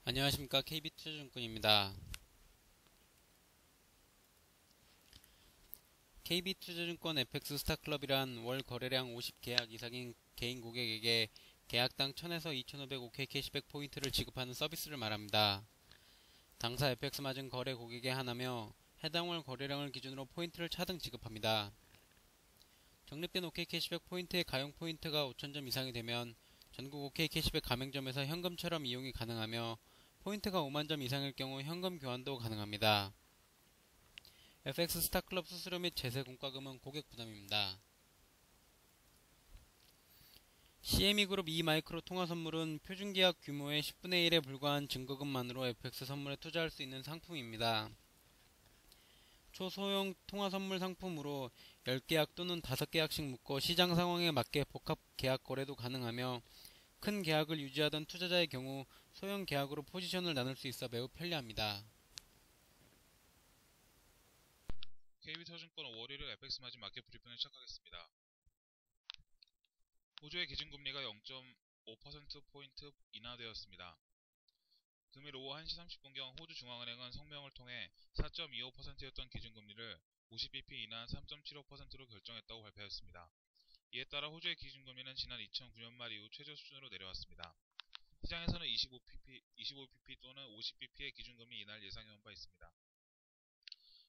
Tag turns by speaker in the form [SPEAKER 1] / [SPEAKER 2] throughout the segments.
[SPEAKER 1] 안녕하십니까. KB투자증권입니다. KB투자증권 FX 스타클럽이란 월 거래량 50계약 이상인 개인 고객에게 계약당 1000에서 2500 OK 캐시백 포인트를 지급하는 서비스를 말합니다. 당사 FX 맞은 거래 고객에 한하며 해당 월 거래량을 기준으로 포인트를 차등 지급합니다. 적립된 OK 캐시백 포인트의 가용 포인트가 5000점 이상이 되면 전국 OK 캐시백 가맹점에서 현금처럼 이용이 가능하며 포인트가 5만점 이상일 경우 현금 교환도 가능합니다. FX 스타클럽 수수료 및 제세 공과금은 고객 부담입니다. CME 그룹 이마이크로 통화 선물은 표준계약 규모의 10분의 1에 불과한 증거금만으로 FX 선물에 투자할 수 있는 상품입니다. 초소형 통화 선물 상품으로 10계약 또는 5계약씩 묶어 시장 상황에 맞게 복합 계약 거래도 가능하며 큰 계약을 유지하던 투자자의 경우 소형 계약으로 포지션을 나눌 수 있어 매우 편리합니다.
[SPEAKER 2] KB투자증권 월요일 FX 마진 마켓 브리핑을 시작하겠습니다. 호주의 기준금리가 0.5%포인트 인하되었습니다. 금일 오후 1시 30분경 호주 중앙은행은 성명을 통해 4.25%였던 기준금리를 50bp 인하한 3.75%로 결정했다고 발표했습니다. 이에 따라 호주의 기준금리는 지난 2009년 말 이후 최저 수준으로 내려왔습니다. 시장에서는 25bp 또는 50bp의 기준금리 인하를 예상해온 바 있습니다.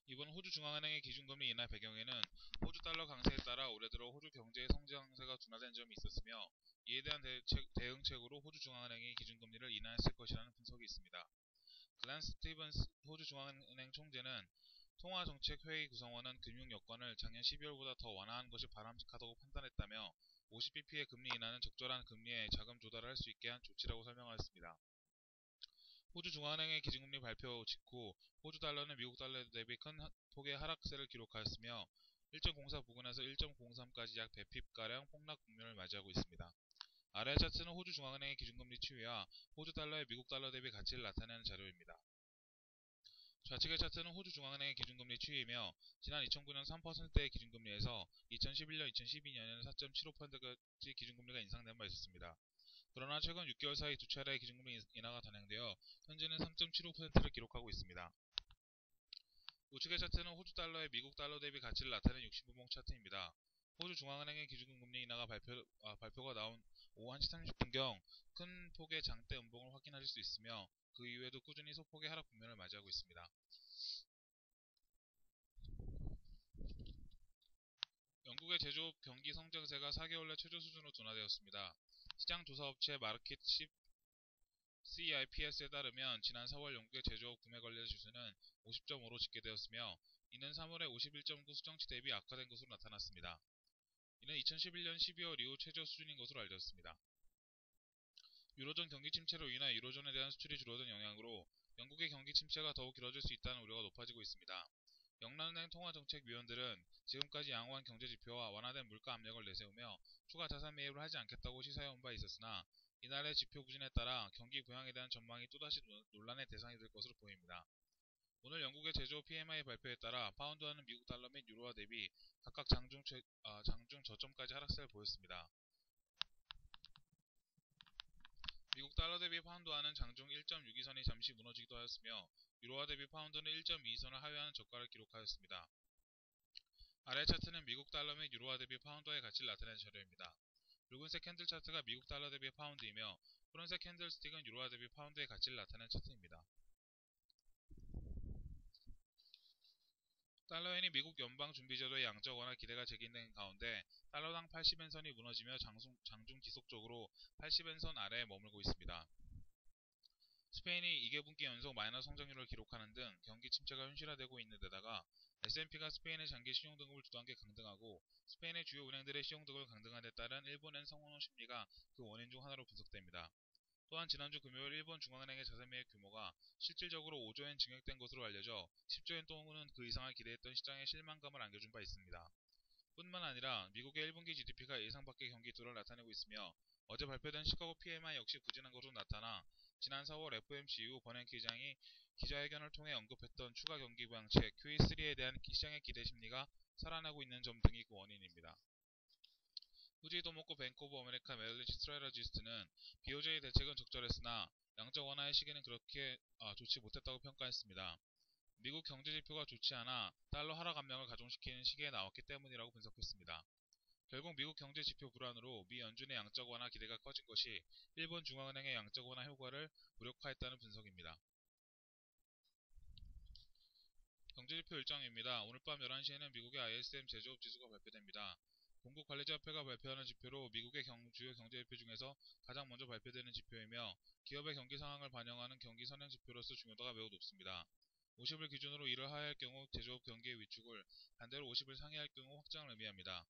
[SPEAKER 2] 이번 호주 중앙은행의 기준금리 인하 배경에는 호주 달러 강세에 따라 올해 들어 호주 경제의 성장세가 둔화된 점이 있었으며 이에 대한 대응책으로 호주 중앙은행이 기준금리를 인하했을 것이라는 분석이 있습니다. 글렌 스티븐스 호주 중앙은행 총재는 통화정책회의 구성원은 금융 여건을 작년 12월보다 더 완화한 것이 바람직하다고 판단했다며 50bp의 금리 인하는 적절한 금리에 자금 조달을 할 수 있게 한 조치라고 설명하였습니다. 호주 중앙은행의 기준금리 발표 직후 호주 달러는 미국 달러 대비 큰 폭의 하락세를 기록하였으며 1.04 부근에서 1.03까지 약 100pip가량 폭락 국면을 맞이하고 있습니다. 아래 차트는 호주 중앙은행의 기준금리 추이와 호주 달러의 미국 달러 대비 가치를 나타내는 자료입니다. 좌측의 차트는 호주 중앙은행의 기준금리 추이이며 지난 2009년 3%대의 기준금리에서 2011년, 2012년에는 4.75%까지 기준금리가 인상된 바 있었습니다. 그러나 최근 6개월 사이 두 차례의 기준금리 인하가 단행되어 현재는 3.75%를 기록하고 있습니다. 우측의 차트는 호주 달러의 미국 달러 대비 가치를 나타내는 60분봉 차트입니다. 호주 중앙은행의 기준금리 인하가 발표가 나온 오후 1시 30분경 큰 폭의 장대 음봉을 확인하실 수 있으며 그 이후에도 꾸준히 소폭의 하락 국면을 맞이하고 있습니다. 영국의 제조업 경기 성장세가 4개월 내 최저 수준으로 둔화되었습니다. 시장 조사업체 마르킷 CIPS에 따르면 지난 4월 영국의 제조업 구매 관련 지수는 50.5로 집계되었으며 이는 3월의 51.9 수정치 대비 악화된 것으로 나타났습니다. 이는 2011년 12월 이후 최저 수준인 것으로 알려졌습니다. 유로존 경기 침체로 인해 유로존에 대한 수출이 줄어든 영향으로 영국의 경기 침체가 더욱 길어질 수 있다는 우려가 높아지고 있습니다. 영란은행 통화정책위원들은 지금까지 양호한 경제지표와 완화된 물가 압력을 내세우며 추가 자산 매입을 하지 않겠다고 시사해온 바 있었으나 이날의 지표 부진에 따라 경기 부양에 대한 전망이 또다시 논란의 대상이 될 것으로 보입니다. 오늘 영국의 제조업 PMI 발표에 따라 파운드화는 미국 달러 및 유로화 대비 각각 장중 저점까지 하락세를 보였습니다. 미국 달러 대비 파운드화는 장중 1.62선이 잠시 무너지기도 하였으며 유로화 대비 파운드는 1.22선을 하회하는 저가를 기록하였습니다. 아래 차트는 미국 달러 및 유로화 대비 파운드화의 가치를 나타내는 자료입니다. 붉은색 캔들 차트가 미국 달러 대비 파운드이며 푸른색 캔들스틱은 유로화 대비 파운드의 가치를 나타내는 차트입니다. 달러엔이 미국 연방준비제도의 양적 완화 기대가 제기된 가운데 달러당 80엔선이 무너지며 장중 지속적으로 80엔선 아래에 머물고 있습니다. 스페인이 2개분기 연속 마이너스 성장률을 기록하는 등 경기 침체가 현실화되고 있는 데다가 S&P가 스페인의 장기 신용등급을 2단계 강등하고 스페인의 주요 은행들의 신용등급을 강등한 데 따른 일본엔 성원호 심리가 그 원인 중 하나로 분석됩니다. 또한 지난주 금요일 일본 중앙은행의 자산매입 규모가 실질적으로 5조엔 증액된 것으로 알려져 10조엔 또는 그 이상을 기대했던 시장에 실망감을 안겨준 바 있습니다. 뿐만 아니라 미국의 1분기 GDP가 예상 밖의 경기 둔화를 나타내고 있으며 어제 발표된 시카고 PMI 역시 부진한 것으로 나타나 지난 4월 FOMC 이후 버냉키 의장이 기자회견을 통해 언급했던 추가 경기 부양책 QE3에 대한 시장의 기대 심리가 살아나고 있는 점 등이 그 원인입니다. 후지 도모코 뱅크 오브 아메리카 메릴린치 스트래러지스트는 BOJ 대책은 적절했으나 양적 완화의 시기는 그렇게 좋지 못했다고 평가했습니다. 미국 경제 지표가 좋지 않아 달러 하락 압력을 가중시키는 시기에 나왔기 때문이라고 분석했습니다. 결국 미국 경제 지표 불안으로 미 연준의 양적 완화 기대가 커진 것이 일본 중앙은행의 양적 완화 효과를 무력화했다는 분석입니다. 경제지표 일정입니다. 오늘 밤 11시에는 미국의 ISM 제조업 지수가 발표됩니다. 공급관리자협회가 발표하는 지표로 미국의 주요 경제지표 중에서 가장 먼저 발표되는 지표이며 기업의 경기 상황을 반영하는 경기 선행 지표로서 중요도가 매우 높습니다. 50을 기준으로 이를 하회할 경우 제조업 경기의 위축을, 반대로 50을 상회할 경우 확장을 의미합니다.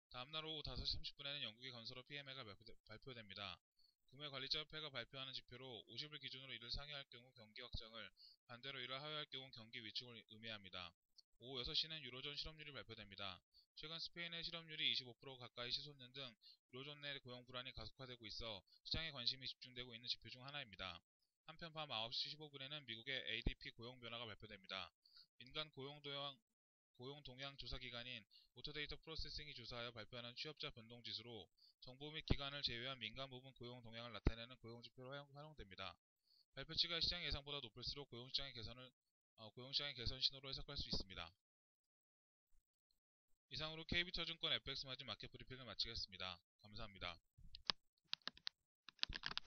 [SPEAKER 2] 다음날 오후 5시 30분에는 영국의 건설업 PMI가 발표됩니다. 구매관리자협회가 발표하는 지표로 50을 기준으로 이를 상회할 경우 경기 확장을, 반대로 이를 하회할 경우 경기 위축을 의미합니다. 오후 6시는 유로존 실업률이 발표됩니다. 최근 스페인의 실업률이 25% 가까이 치솟는 등 유로존 내 고용 불안이 가속화되고 있어 시장에 관심이 집중되고 있는 지표 중 하나입니다. 한편 밤 9시 15분에는 미국의 ADP 고용 변화가 발표됩니다. 민간 고용 동향 조사 기관인 오토데이터 프로세싱이 조사하여 발표하는 취업자 변동 지수로 정부 및 기관을 제외한 민간 부분 고용 동향을 나타내는 고용 지표로 활용됩니다. 발표치가 시장 예상보다 높을수록 고용시장의 개선 신호로 해석할 수 있습니다. 이상으로 KB투자증권 FX 마진 마켓 브리핑을 마치겠습니다. 감사합니다.